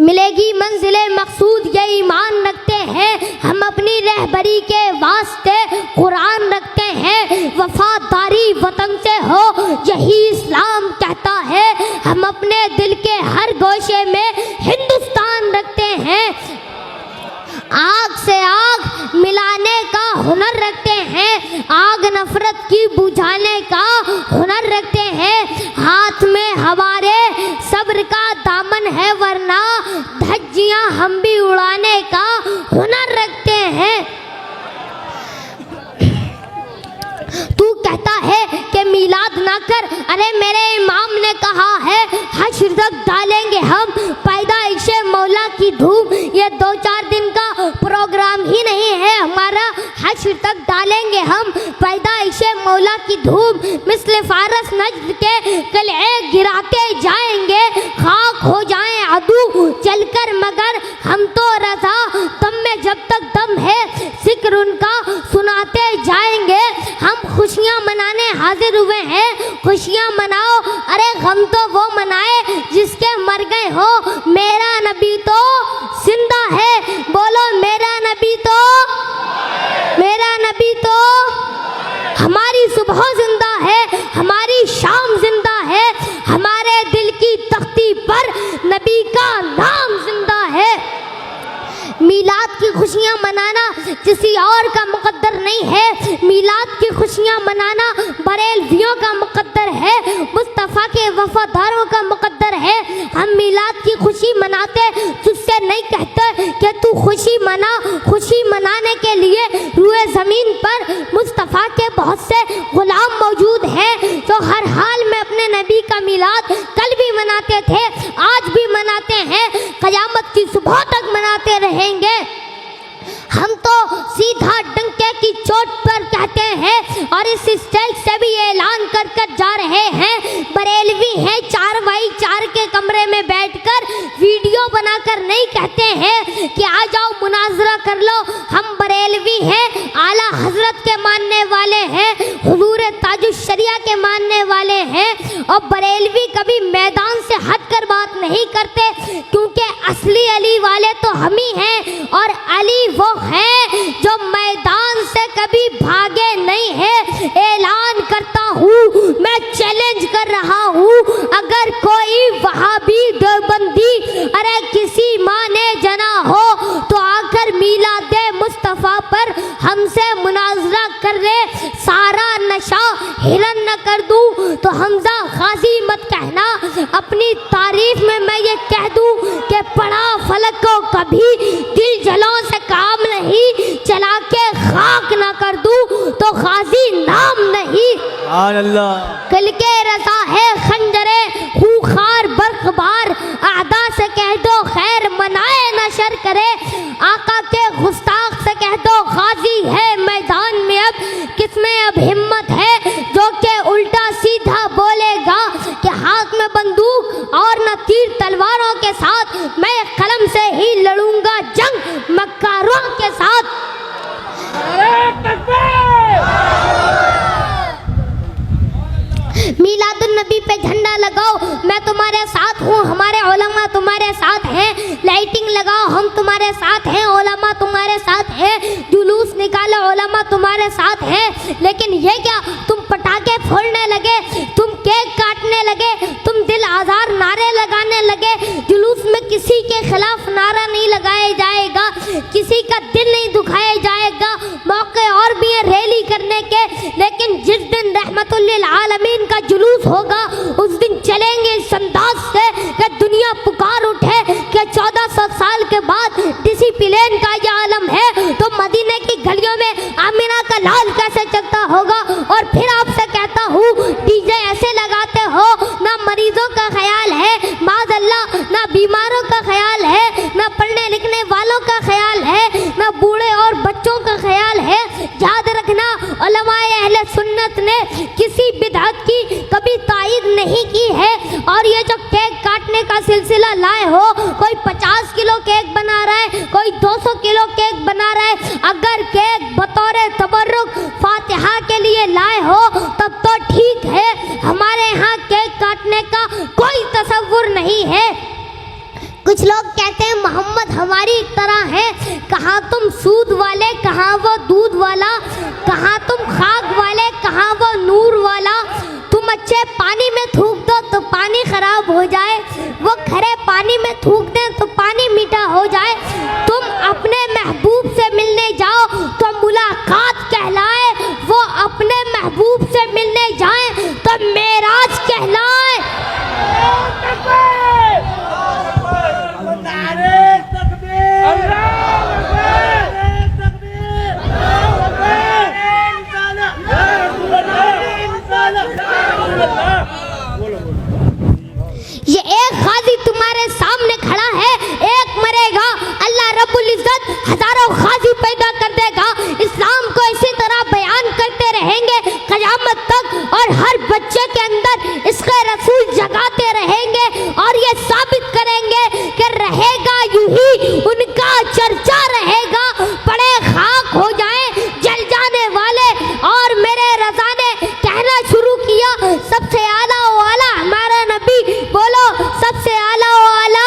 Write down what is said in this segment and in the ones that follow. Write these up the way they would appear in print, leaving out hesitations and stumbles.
मिलेगी मंजिले मकसूद ये ईमान रखते हैं हम, अपनी रहबरी के वास्ते कुरान रखते हैं, वफादारी वतन से हो यही इस्लाम कहता है, हम अपने दिल के हर गोशे में हिंदुस्तान रखते हैं, आग से आग मिलाने का हुनर रखते हैं, आग नफरत की बुझाने का हुनर रखते हैं, हाथ में हमारे सब्र का दामन है वरना धज्जियां हम भी उड़ाने का हुनर रखते हैं। तू कहता है कि मीलाद ना कर, अरे मेरे इमाम ने कहा है हश्र तक डालेंगे हम पैदाइशे मौला की धूम, ये 2-4 दिन का प्रोग्राम ही नहीं है हमारा, हश्र तक डालेंगे हम पैदाइशे मौला की धूम, मिस्ल फारस नज्द के कलए गिराते जाएंगे, खाक हो जाएं अदू चलकर मगर हम तो रजा दम में जब तक दम है जिक्र उनका सुनाते जाएंगे, हम खुशियाँ मनाने हाजिर हुए हैं, खुशियाँ मनाओ, अरे गम तो वो मनाए जिसके मर गए हो, मेरा नबी तो जिंदा है, बोलो मेरा नबी तो, मेरा नबी तो, हमारी सुबह जिंदा है, हमारी शाम जिंदा है, हमारे दिल की तख्ती पर नबी का नाम जिंदा है। मीलाद की खुशियाँ मनाना किसी और का मुकद्दर नहीं है, मीलाद की खुशियाँ मनाना बरेलवियों का मुकद्दर है, मुस्तफ़ा के वफादारों का मुकद्दर है, हम मीलाद की खुशी मनाते तुझसे नहीं कहते कि तू खुशी मना, खुशी मनाने के लिए रूए ज़मीन पर मुस्तफ़ा के बहुत से गुलाम मौजूद हैं जो हर हाल में अपने नबी का मीलाद कल भी मनाते थे, आज भी मनाते हैं, क़यामत की सुबह तक मनाते रहेंगे। हम तो सीधा डंके की चोट पर कहते हैं और इस स्टेज से भी ऐलान कर कर जा रहे हैं, बरेलवी हैं 4x4 के कमरे में बैठकर वीडियो बनाकर नहीं कहते हैं कि आ जाओ मुनाजरा कर लो, हम बरेलवी हैं, आला हजरत के मानने वाले हैं, हुजूर ताजुश शरिया के मानने वाले हैं, और बरेलवी कभी मैदान से हटकर बात नहीं करते क्योंकि असली अली वाले तो हम ही हैं और अली वो है जो मैदान से कभी भागे नहीं है। ऐलान करता हूँ, मैं चैलेंज कर रहा हूँ, अगर कोई वहाबी देवबंदी अरे किसी माँ ने जना हो तो आकर मीलादे मुस्तफ़ा पर हमसे मुनाजरा कर ले, सारा नशा हिरन न कर दूँ तो हमजा गाजी मत कहना, अपनी तारीफ में मैं ये कह दूँ कि पढ़ा फलक को कभी दिल जलों से काम नहीं, चला के खाक ना कर दूँ तो गाजी नाम नहीं। अल्लाह कल के रजा है खंजरे खूखार बर्खबार, आदा से कह दो खैर मनाए न शर करे, आका के गुस्ताख से कह दो गाजी है मैदान में, अब किसमें अब हिम्मत है जो के उल्टा सीधा बोलेगा कि हाथ में बंदूक और न तीर तलवारों के साथ, मैं कलम से ही लड़ूंगा जंग मक्कारों के साथ। मीलादुन नबी पे झंडा लगाओ, मैं तुम्हारे साथ हूँ, हमारे उलमा तुम्हारे साथ हैं, लाइटिंग लगाओ हम तुम्हारे साथ हैं, उलमा तुम्हारे साथ हैं, जुलूस निकालो उलमा तुम्हारे साथ हैं, लेकिन ये क्या तुम पटाखे फोड़ने लगे, तुम केक काटने लगे, तुम दिल आज़ार नारे लगाने लगे, जुलूस में किसी के खिलाफ नारा नहीं लगाया जाएगा, किसी का दिल नहीं दुखाया जाएगा, मौके और भी है रैली करने के, लेकिन जिस दिन रहमतुल लिल आलमीन का जुलूस होगा उस दिन चलेंगे इस अंदाज से कि दुनिया पुकार उठे कि 1400 साल के बाद डिसिप्लिन का ये आलम है तो मदीने की गलियों में आमिना का लाल कैसे चलता होगा। और फिर आपसे कहता हूँ, डीजे ऐसे लगाते हो, ना मरीजों का ख्याल है माज़अल्लाह, ना बीमारों का ख्याल है, ना पढ़ने लिखने वालों का ख्याल है, ना बूढ़े और बच्चों का ख्याल है। याद रखना, उलमाए अहले सुन्नत ने किसी बिदअत की कभी तायीद नहीं की है। और ये जो केक काटने का सिलसिला लाए हो, कोई 50 किलो केक बना रहा है, कोई 200 किलो केक बना रहा है, अगर केक बतौर तबर्रुक फातिहा के लिए लाए हो तब तो ठीक है, हमारे यहाँ केक काटने का कोई तसव्वुर नहीं है। कुछ लोग कहते हैं मोहम्मद हमारी तरह है, कहाँ तुम सूद वाले कहाँ वो दूध वाला, कहाँ तुम खाक वाले कहाँ वो नूर वाला। तुम अच्छे पानी में थूक दो तो पानी खराब हो जाए, वो खरे पानी में थूक दें तो पानी मीठा हो जाए। तुम अपने महबूब से मिलने जाओ तो मुलाकात कहलाए, वो अपने महबूब से मिलने जाए तो मेराज कहलाए। ये एक गाजी तुम्हारे सामने खड़ा है, एक मरेगा, अल्लाह रब्बुल इज्जत हजारों गाजी पैदा कर देगा। इस्लाम को इसी तरह बयान करते रहेंगे क़यामत तक, और हर बच्चे के अंदर इसका रसूल जगाते रहेंगे और ये साबित करेंगे कि रहेगा यूं ही उनका चर्चा रहेगा। पड़े खाक हो जाए जल जाने वाले, और मेरे रज़ा ने कहना शुरू किया सबसे आला वाला हमारा नबी। बोलो सबसे आला वाला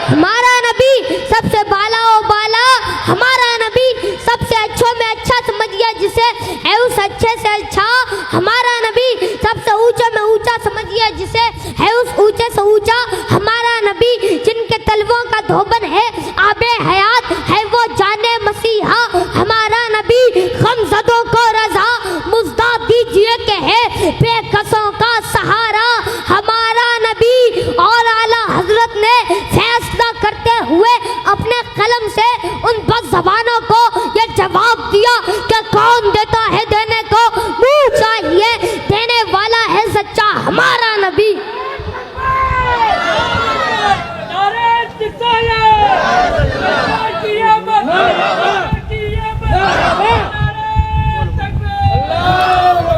हमारा नबी, सबसे बाला ओ बाला हमारा नबी, सबसे अच्छों में अच्छा समझिए जिसे है उस अच्छे से अच्छा हमारा नबी, सबसे ऊंचे में ऊंचा समझिए जिसे है उस ऊंचे से ऊंचा हमारा नबी। जिनके तलवों का धोबन है आबे हयात है वो जाने मसीहा हमारा नबी। गमज़दों को रज़ा मुज़्दा दीजिए के है बेकसों का सहारा हमारा नबी। और आला हजरत ने फैसला करते हुए अपने कलम से उन बज़बानों को ये जवाब दिया कि कौन देता है देने को मुँह चाहिए, देने वाला है सच्चा हमारा नबी।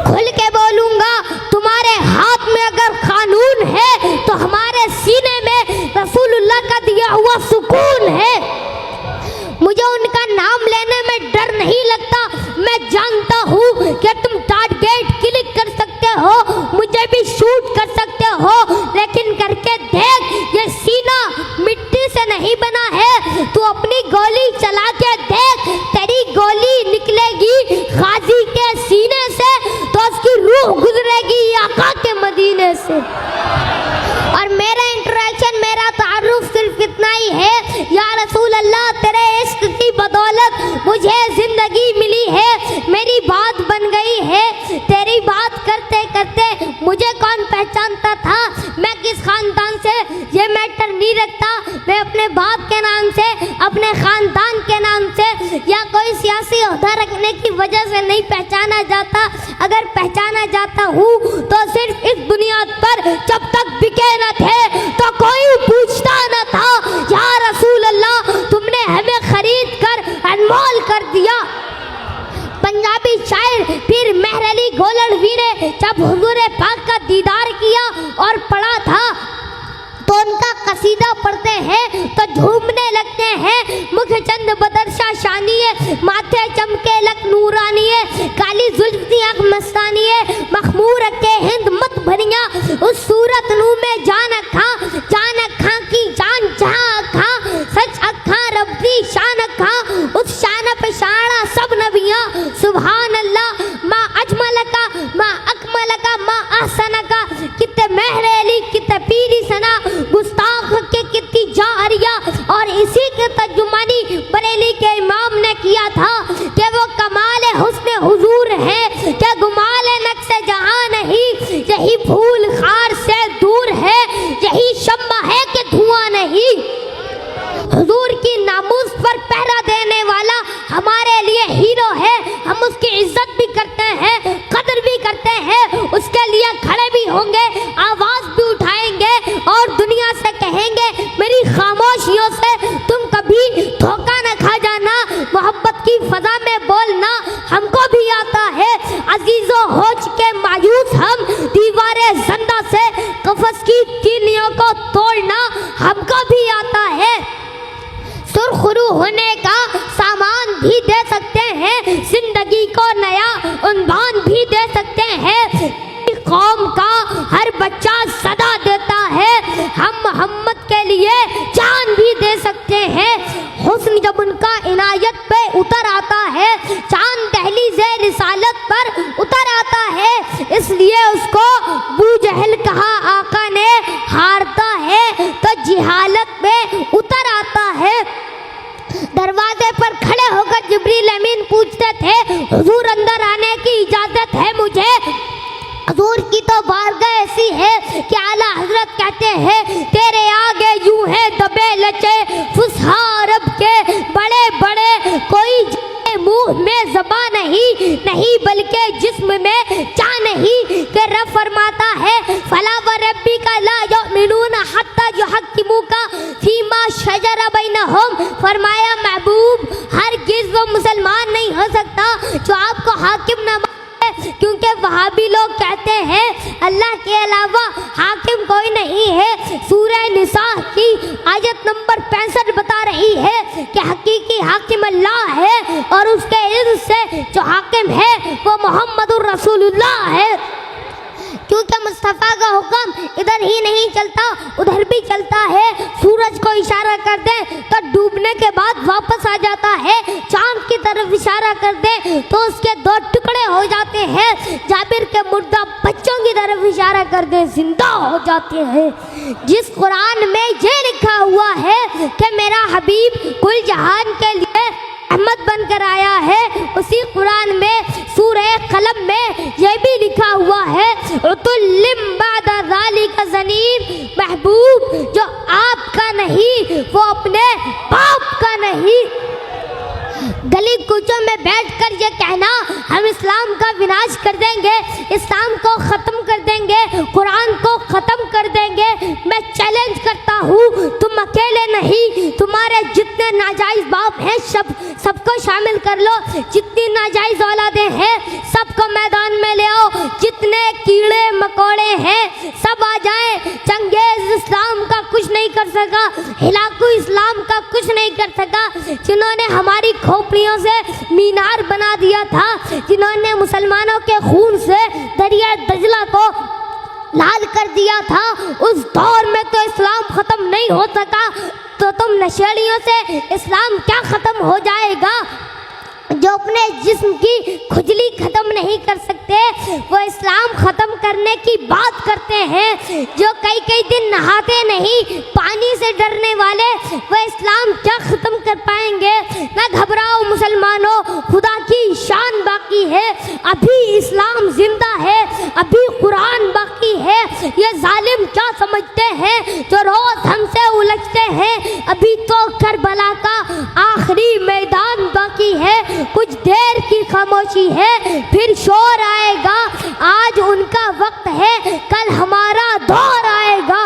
खुल के बोलूंगा, तुम्हारे हाथ में अगर कानून है तो हमारे सीने में रसूलुल्लाह का दिया हुआ सुकून है। मुझे उनका नाम लेने में डर नहीं लगता, मैं जानता हूँ कि तुम टारगेट क्लिक कर सकते हो, मुझे भी शूट कर सकते हो, लेकिन करके देख ये सीना मिट्टी से नहीं बना है। तू अपनी गोली चला के देख, तेरी गोली निकलेगी गाजी के सीने से तो उसकी रूह गुजरेगी आका के मदीने से। और मेरा इंटरेक्शन, मेरा तारुफ सिर्फ इतना ही है, या रसूल अल्लाह तेरे इश्क की बदौलत मुझे जिंदगी मिली है, मेरी बात बन गई है। तेरी बात करते करते मुझे कौन पहचानता था, मैं किस खानदान से, ये मैटर नहीं रखता। मैं अपने बाप के नाम से, अपने खानदान के नाम से या कोई सियासी ओहदा रखने की वजह से नहीं पहचाना जाता। अगर पहचाना जाता हूँ तो सिर्फ इस बुनियाद पर जब तक बिके न थे तो कोई पूछता न था। या रसूल अल्लाह तुमने हमें खरीद कर अनमोल कर दिया। पंजाबी शायर पीर मेहर अली गोलड़वी ने जब हुजूर पाक का दीदार किया और पढ़ा था तो उनका कसीदा पढ़ते हैं तो झूमने लगते हैं। मुख चंद बदरशा शानिए, माथे चमके लक नूरानिए, काली जुल्फ़ी आँख मस्तानिए, मखमूर के हिंद मत भरिया, उस सूरत नू में जान अखा की जान जहाँ अखा, सच अखा रब्बी शान अखा, उस शान पे शाना सब नबियाँ। सुभान अल्लाह माँ अजमल का, माँ अकमल का, माँ अहसन का, कितने मेहर अली कितने पीरी सना, गुस्ताख के कितनी जारिया। और इसी के तर्जुमानी बरेली के इमाम ने किया था कि वो कमाल हुस्न हुजूर है क्या गुमाल नक्शे जहां नहीं, यही फूल खार से दूर है, यही शम्मा है कि धुआं नहीं। हुजूर की नामूस पर पहरा देने वाला हमारे लिए हीरो है, हम उसकी इज्जत भी करते हैं, कदर भी करते हैं, उसके लिए खड़े भी होंगे, आवाज भी उठाएंगे और दुनिया से कहेंगे मेरी खामोशियों से तुम कभी धोखा न खा जाना। मोहब्बत की फजा में बोलना हमको भी आता है, अजीजों हो चुके मायूस हम, दीवारें जिंदा से कफस की तीलियों को तोड़ना हमको भी आता है। सुरखरू होने का सामान भी दे सकते हैं, जिंदगी को नया उन्वान भी दे सकते हैं। कौम का हर बच्चा सदा देता है, हम मोहम्मद के लिए जान हुजूर अंदर आने की इजाजत है मुझे। हुजूर की तो बारगाह ऐसी है कि आला हजरत कहते हैं तेरे आगे यूं है दबे लचे फुसहा अरब के बड़े बड़े, कोई मुंह में ज़बां नहीं बल्कि जिस्म में चाह नहीं। कि रब फरमाता है फला व रब्बी का ला युमिनून हत्ता युहक्किमुका फीमा शजरा बैनहुम। फरमाया महबूब हरगिज़ वो मुसलमान नहीं हो सकता जो आपको हाकिम न, क्योंकि वहाबी लोग कहते हैं अल्लाह के अलावा हाकिम कोई नहीं है। सूरह निसा की आयत नंबर 65 बता रही है कि हकीकी हाकिम अल्लाह है और उसके इल्म से जो हाकिम है वो मोहम्मदुर रसूलुल्लाह है। क्योंकि मुस्तफ़ा का हुक्म इधर ही नहीं चलता उधर भी चलता है। सूरज को इशारा कर दे तो डूबने के बाद वापस आ जाता है, चांद की तरफ इशारा कर दे तो उसके 2 टुकड़े हो जाते हैं, जाबिर के मुर्दा बच्चों की तरफ इशारा कर दे जिंदा हो जाते हैं। जिस कुरान में ये लिखा हुआ है कि मेरा हबीब कुल जहान के लिए रहमत बनकर आया है, उसी कुरान में सूरह कलम में यह भी लिखा हुआ है उतुल्लिम बादा ज़ालिका ज़नीम। महबूब जो आपका नहीं वो अपने बाप का नहीं। गली कूचों में बैठकर ये कहना हम इस्लाम का विनाश कर देंगे, इस्लाम को ख़त्म कर देंगे, कुरान को ख़त्म कर देंगे, मैं चैलेंज करता हूँ तुम अकेले नहीं, तुम्हारे जितने नाजायज़ बाप हैं सबको शामिल कर लो, जितनी नाजायज़ औलादें हैं सबको मैदान में ले आओ, जितने कीड़े मकोड़े हैं सब आ जाएं। चंगेज़ इस्लाम का कुछ नहीं कर सका, हिलाकू इस्लाम का कुछ नहीं कर सका, जिन्होंने हमारी खोपड़ियों से मीनार बना दिया था, जिन्होंने मुसलमानों के खून से दरिया दजला को लाल कर दिया था, उस दौर में तो इस्लाम ख़त्म नहीं हो सका, तो तुम नशेड़ियों से इस्लाम क्या ख़त्म हो जाएगा। जो अपने जिस्म की खुजली ख़त्म नहीं कर सकते वो इस्लाम ख़त्म करने की बात करते हैं। जो कई दिन नहाते नहीं, पानी से डरने वाले, वो इस्लाम क्या ख़त्म कर पाएंगे। ना घबराओ मुसलमानों, खुदा की शान बाकी है, अभी इस्लाम जिंदा है, अभी कुरान बाकी है। ये जालिम क्या समझते हैं जो रोज़ हमसे उलझते हैं, अभी तो करबला का आखिरी मैदान बाकी है, कुछ देर की खामोशी है फिर शोर आएगा। आज उनका वक्त है, कल हमारा दौर आएगा।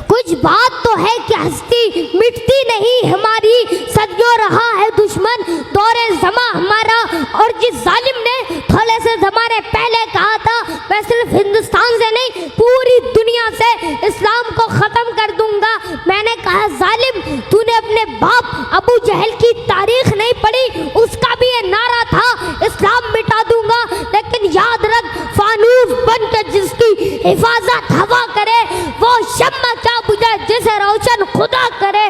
कुछ बात तो है कि हस्ती मिटती नहीं हमारी, सदियों रहा है दुश्मन दौरे ज़मा हमारा। और जिस जालिम ने थोड़े से ज़माने पहले कहा था मैं सिर्फ हिंदुस्तान से नहीं पूरी दुनिया से इस्लाम को ख़त्म कर दूंगा, मैंने कहा जालिम तूने अपने बाप अबू जहल की तारीख नहीं पढ़ी, उसका भी ये नारा था इस्लाम मिटा दूंगा। लेकिन याद रख फानूस बन के जिसकी हिफाजत हवा करे वो शम्मा क्या बुझे जिसे रोशन खुदा करे।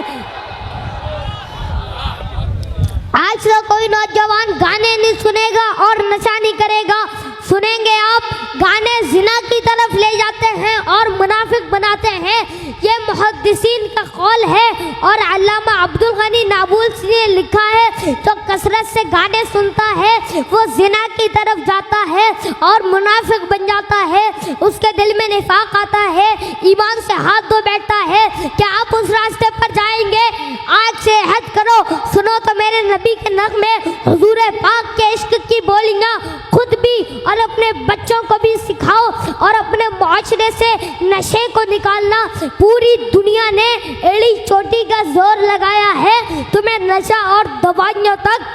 आज तो कोई नौजवान गाने नहीं सुनेगा और नशा नहीं करेगा, सुनेंगे आप गाने जिना की तरफ ले जाते हैं और मुनाफिक बनाते हैं। ये मुहद्दिसीन का कौल है और अल्लामा अब्दुल गनी नाबुल्सी ने लिखा है तो कसरत से गाने सुनता है वो जिना की तरफ जाता है और मुनाफिक बन जाता है, उसके दिल में निफाक आता है, ईमान से हाथ धो बैठता है। क्या आप उस रास्ते पर जाएंगे? आज से अहद करो, सुनो तो मेरे नबी के नग़मे, हुजूर पाक के इश्क की बोलियां खुद भी और अपने बच्चों को भी सिखाओ और अपने मुआशरे से नशे को निकालना। पूरी दुनिया ने एड़ी चोटी का जोर लगाया है तुम्हें नशा और दवाइयों तक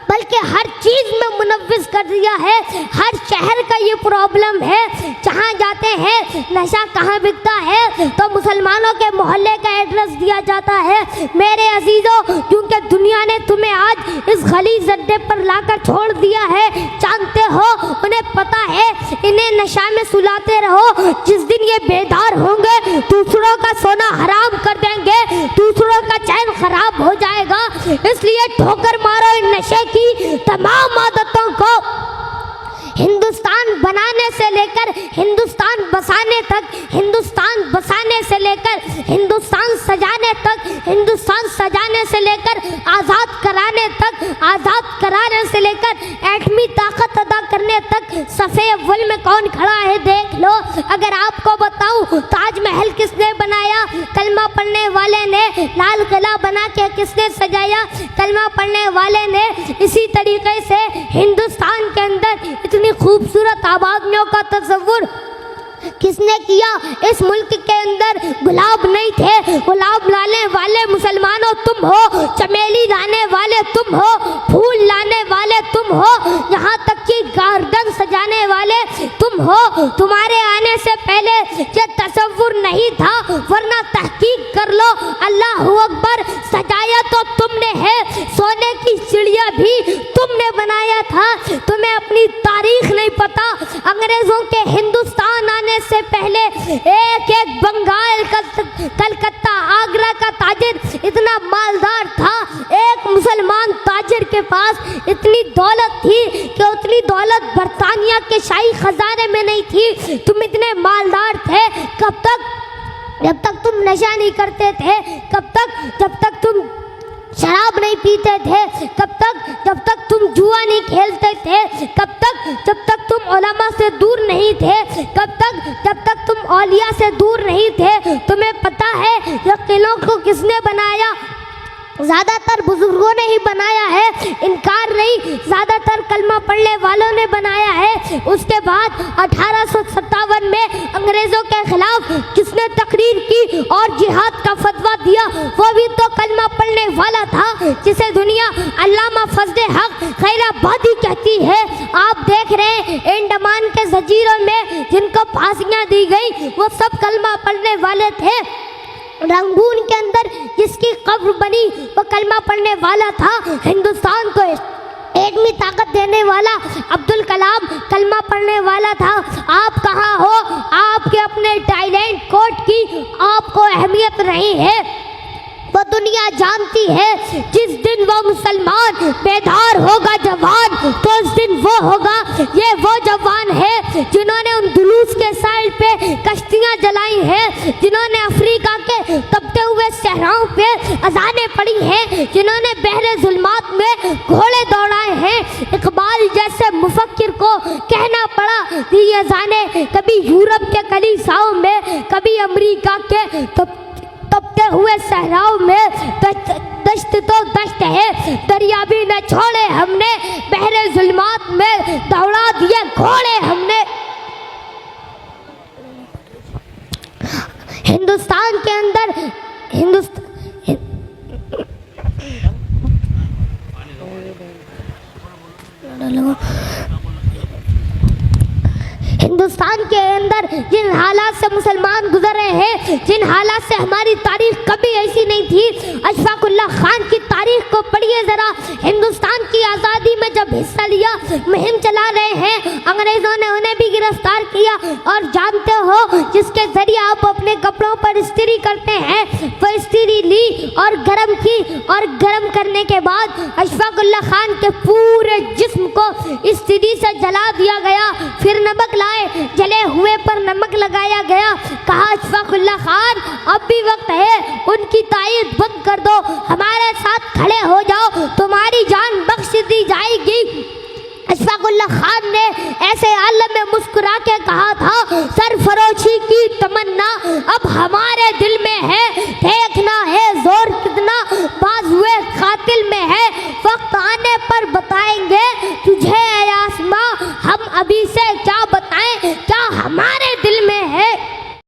बल्कि हर चीज़ में मुनव्विस कर दिया है। हर शहर का ये प्रॉब्लम है, जहाँ जाते हैं नशा कहाँ बिकता है तो मुसलमानों के मोहल्ले का एड्रेस दिया जाता है। मेरे अजीज़ों, क्योंकि दुनिया ने तुम्हें आज इस गलीज़ अड्डे पर लाकर छोड़ दिया है, जानते हो, उन्हें पता है इन्हें नशा में सुलाते रहो, जिस दिन ये बेदार होंगे दूसरों का सोना हराम कर देंगे, दूसरों का चैन खराब हो जाएगा। इसलिए ठोकर मारो इन नशे की तमाम आदतों को। हिंदुस्तान बनाने से लेकर हिंदुस्तान बसाने तक, हिंदुस्तान बसाने से लेकर हिंदुस्तान सजाने तक, हिंदुस्तान सजाने से लेकर आज़ाद कराने तक, आज़ाद कराने से लेकर एटमी ताकत अदा करने तक सफ़े अव्वल में कौन खड़ा है देख लो। अगर आपको बताऊं ताजमहल किसने बनाया? कलमा पढ़ने वाले ने। लाल किला बना के किसने सजाया? कलमा पढ़ने वाले ने। इसी तरीके से हिंदुस्तान के अंदर इतनी खूबसूरत आबादियों का तस्वुर किसने किया? इस मुल्क के अंदर गुलाब नहीं थे, गुलाब लाने वाले मुसलमानों तुम हो, चमेली लाने वाले तुम हो, फूल लाने वाले तुम हो, यहाँ तक कि गार्डन सजाने वाले तुम हो। तुम्हारे आने से पहले ये तस्वुर नहीं था, वरना तहकीक कर लो। अल्लाहू अकबर, सजाया तो तुमने है, सोने की चिड़िया भी तुमने बनाया था। तुम्हें अपनी तारीख नहीं पता। अंग्रेजों के हिंदुस्तान आने से पहले एक एक बंगाल, कलकत्ता, आगरा का ताजिर इतना मालदार था। एक मुसलमान ताजिर के पास इतनी दौलत थी कि उतनी दौलत बरतानिया के शाही खजाने में नहीं थी। तुम इतने मालदार थे कब तक? जब तक तुम नशा नहीं करते थे। कब तक? जब तक तुम शराब नहीं पीते थे। कब तक? जब तक तुम जुआ नहीं खेलते थे। कब तक? जब तक तुम उलमा से दूर नहीं थे। कब तक? जब तक तुम औलिया से दूर नहीं थे। तुम्हें पता है ये किलों को किसने बनाया? ज़्यादातर बुजुर्गों ने ही बनाया है, इनकार नहीं, ज़्यादातर कलमा पढ़ने वालों ने बनाया है। उसके बाद 1857 में अंग्रेज़ों के खिलाफ किसने तकरीर की और जिहाद का फतवा दिया? वो भी तो कलमा पढ़ने वाला था, जिसे दुनिया अल्लामा फजले हक खैराबादी कहती है। आप देख रहे हैं अंडमान के जजीरों में जिनको फांसियाँ दी गई वो सब कलमा पढ़ने वाले थे। रंगून के अंदर जिसकी कब्र बनी वो कलमा पढ़ने वाला था। हिंदुस्तान को एटमी ताकत देने वाला अब्दुल कलाम कलमा पढ़ने वाला था। आप कहाँ हो? आपके अपने टैलेंट कोड की आपको अहमियत नहीं है, वो दुनिया जानती है। जिस दिन वो मुसलमान बेदार होगा जवान, तो उस दिन वो होगा। ये वो जवान है जिन्होंने उन दुलूस के साइड पे कश्तियाँ जलाई हैं, जिन्होंने अफ्रीका के तपते हुए सहराओं पे अजानें पड़ी हैं, जिन्होंने बहरे जुल्मात में घोड़े दौड़ाए हैं। इकबाल जैसे मुफक्किर को कहना पड़ा कि ये अजानें कभी यूरोप के कलीसाओं में, कभी अमेरिका के तपते हुए सहराओं में। दश्त तो दश्त है, दरिया भी न छोड़े हमने, बहरे जुल्मात में दौड़ा दिए घोड़े हमने। हिंदुस्तान के अंदर हिंदुस्तान के अंदर जिन हालात से मुसलमान गुजर रहे हैं, जिन हालात से हमारी तारीख कभी ऐसी नहीं थी। अशफाक उल्लाह खान की तारीख को पढ़िए ज़रा। हिंदुस्तान की आज़ादी में जब हिस्सा लिया, मुहिम चला रहे हैं, अंग्रेज़ों ने उन्हें भी गिरफ्तार किया। और जानते हो जिसके ज़रिए आप अपने कपड़ों पर इस्त्री करते हैं, वो इस्त्री ली और गर्म की, और गर्म करने के बाद अशफाक उल्लाह खान के पूरे जिस्म को इस्त्री से जला दिया गया। फिर नमक लाए, जले हुए पर नमक लगाया गया। कहा अशफाक उल्लाह खान अब भी वक्त है, उनकी तायद बंद कर दो, हमारे साथ खड़े हो जाओ, तुम्हारी जान बख्श दी जाएगी। अशफाक उल्लाह खान ने ऐसे आलम में मुस्कुरा के कहा था, सरफरोशी की तमन्ना अब हमारे दिल में है, देखना है